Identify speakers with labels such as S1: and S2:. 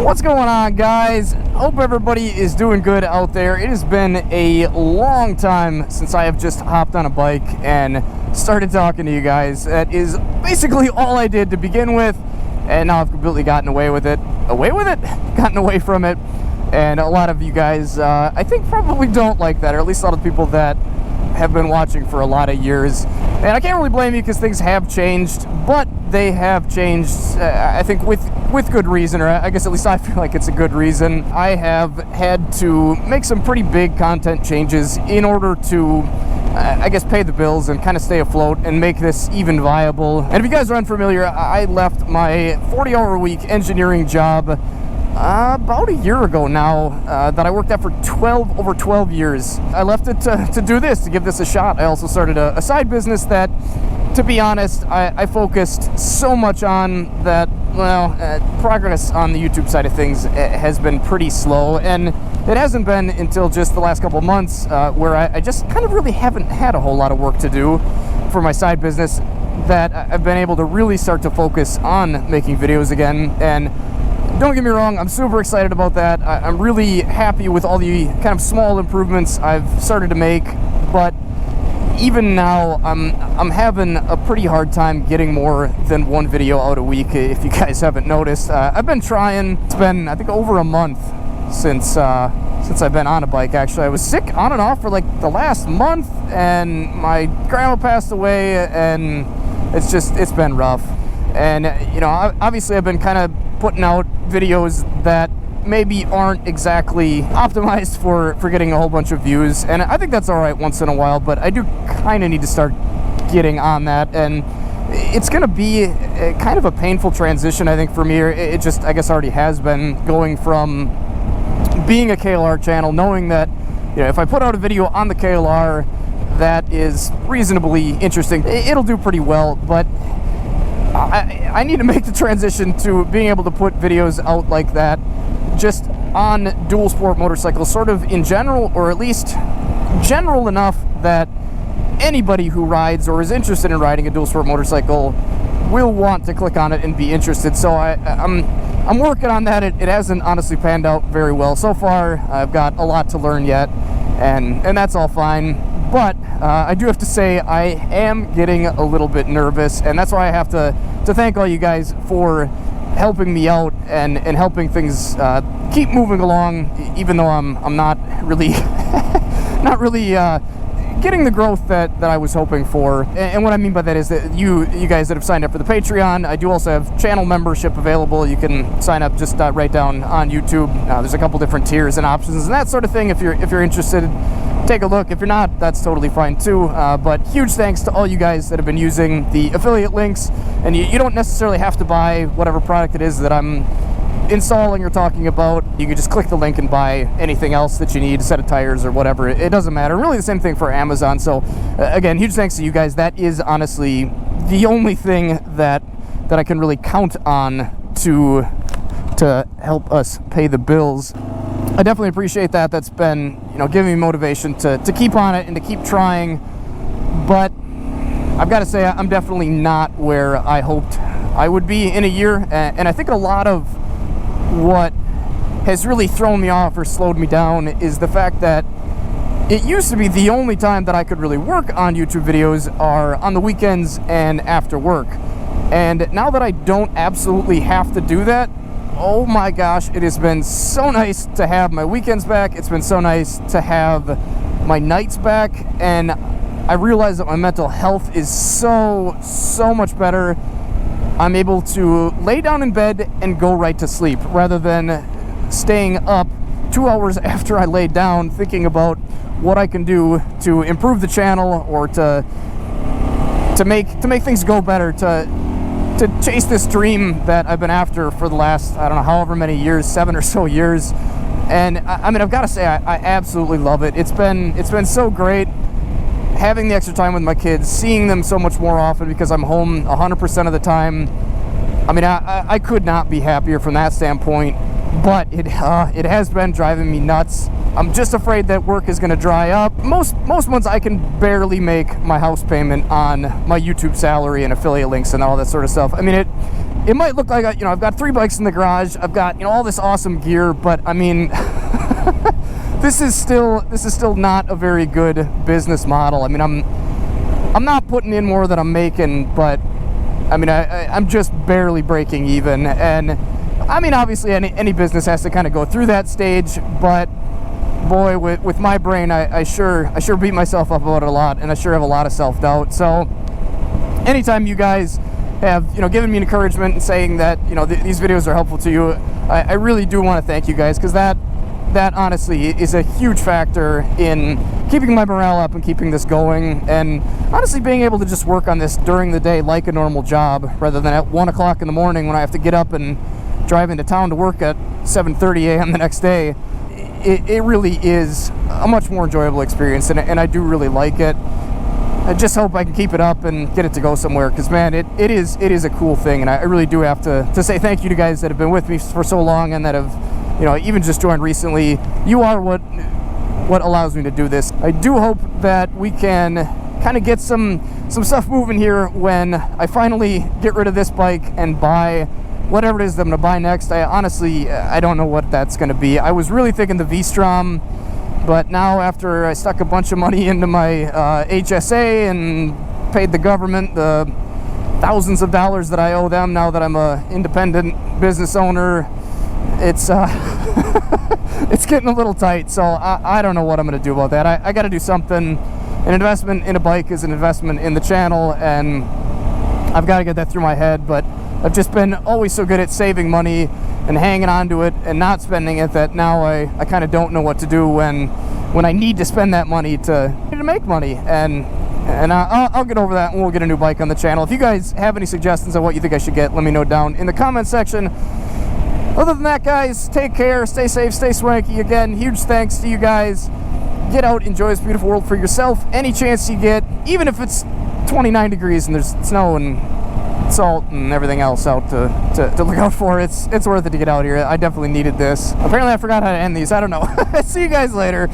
S1: What's going on, guys? Hope everybody is doing good out there. It has been a long time since I have just hopped on a bike and started talking to you guys. That is basically all I did to begin with, and now I've completely gotten away with it. Gotten away from it. And a lot of you guys, I think, probably don't like that, or at least a lot of people that have been watching for a lot of years. And I can't really blame you because things have changed, but they have changed, I think, with good reason, or I guess at least I feel like it's a good reason. I have had to make some pretty big content changes in order to, I guess, pay the bills and kind of stay afloat and make this even viable. And if you guys are unfamiliar, I left my 40-hour-a-week engineering job about a year ago now, that I worked at for over 12 years. I left it to do this, to give this a shot. I also started a side business that, to be honest, I focused so much on that, well, progress on the YouTube side of things has been pretty slow, and it hasn't been until just the last couple months where I just kind of really haven't had a whole lot of work to do for my side business that I've been able to really start to focus on making videos again. And don't get me wrong, I'm super excited about that. I'm really happy with all the kind of small improvements I've started to make, but even now, I'm having a pretty hard time getting more than one video out a week, if you guys haven't noticed. I've been trying. It's been, I think, over a month since I've been on a bike, actually. I was sick on and off for like the last month, and my grandma passed away, and it's been rough. And, you know, obviously I've been kind of putting out videos that maybe aren't exactly optimized for getting a whole bunch of views, and I think that's all right once in a while, but I do kind of need to start getting on that, and it's going to be kind of a painful transition, I think, for me. It just, I guess, already has been, going from being a KLR channel, knowing that, you know, if I put out a video on the KLR that is reasonably interesting, it'll do pretty well, but I need to make the transition to being able to put videos out like that just on dual sport motorcycles, sort of in general, or at least general enough that anybody who rides or is interested in riding a dual sport motorcycle will want to click on it and be interested. So I'm working on that. It hasn't honestly panned out very well so far. I've got a lot to learn yet, and that's all fine. But I do have to say I am getting a little bit nervous, and that's why I have to thank all you guys for helping me out and helping things keep moving along, even though I'm not really getting the growth that I was hoping for. And what I mean by that is that you guys that have signed up for the Patreon, I do also have channel membership available. You can sign up just right down on YouTube. There's a couple different tiers and options and that sort of thing. If you're interested, take a look. If you're not, that's totally fine too. But huge thanks to all you guys that have been using the affiliate links, and you don't necessarily have to buy whatever product it is that I'm installing or talking about. You can just click the link and buy anything else that you need, a set of tires or whatever. It doesn't matter. Really the same thing for Amazon. So again, huge thanks to you guys. That is honestly the only thing that I can really count on to help us pay the bills. I definitely appreciate that. That's been, you know, giving me motivation to keep on it and to keep trying. But I've got to say, I'm definitely not where I hoped I would be in a year. And I think a lot of what has really thrown me off or slowed me down is the fact that it used to be the only time that I could really work on YouTube videos are on the weekends and after work. And now that I don't absolutely have to do that, oh my gosh, it has been so nice to have my weekends back. It's been so nice to have my nights back, and I realize that my mental health is so much better. I'm able to lay down in bed and go right to sleep rather than staying up 2 hours after I laid down thinking about what I can do to improve the channel or to make things go better, to chase this dream that I've been after for the last, I don't know, however many years, 7 or so years. And I mean, I've got to say, I absolutely love it. It's been so great having the extra time with my kids, seeing them so much more often because I'm home 100% of the time. I mean, I could not be happier from that standpoint, but it has been driving me nuts. I'm just afraid that work is going to dry up. Most months I can barely make my house payment on my YouTube salary and affiliate links and all that sort of stuff. I mean, it might look like, you know, I've got 3 bikes in the garage, I've got, you know, all this awesome gear, but I mean, this is still not a very good business model. I mean, I'm not putting in more than I'm making, but I mean, I'm just barely breaking even. And I mean, obviously any business has to kind of go through that stage, but boy, with my brain, I sure beat myself up about it a lot, and I sure have a lot of self-doubt. So anytime you guys have, you know, given me encouragement and saying that, you know, these videos are helpful to you, I really do want to thank you guys, because that honestly is a huge factor in keeping my morale up and keeping this going, and honestly being able to just work on this during the day like a normal job, rather than at 1 o'clock in the morning when I have to get up and drive into town to work at 7:30 a.m. the next day. It really is a much more enjoyable experience, and I do really like it. I just hope I can keep it up and get it to go somewhere, because man, it is a cool thing, and I really do have to say thank you to guys that have been with me for so long, and that have, you know, even just joined recently. You are what allows me to do this. I do hope that we can kind of get some stuff moving here when I finally get rid of this bike and buy whatever it is that I'm gonna buy next. I don't know what that's gonna be. I was really thinking the V-Strom, but now after I stuck a bunch of money into my HSA and paid the government the thousands of dollars that I owe them now that I'm a independent business owner, it's it's getting a little tight. So I don't know what I'm gonna do about that. I gotta do something. An investment in a bike is an investment in the channel, and I've got to get that through my head. But I've just been always so good at saving money and hanging on to it and not spending it, that now I kind of don't know what to do when I need to spend that money to make money. And I'll get over that, and we'll get a new bike on the channel. If you guys have any suggestions on what you think I should get, let me know down in the comment section. Other than that, guys, take care, stay safe, stay swanky. Again, huge thanks to you guys. Get out, enjoy this beautiful world for yourself any chance you get, even if it's 29 degrees and there's snow and salt and everything else out to look out for. It's worth it to get out here. I definitely needed this. Apparently I forgot how to end these. I don't know. See you guys later.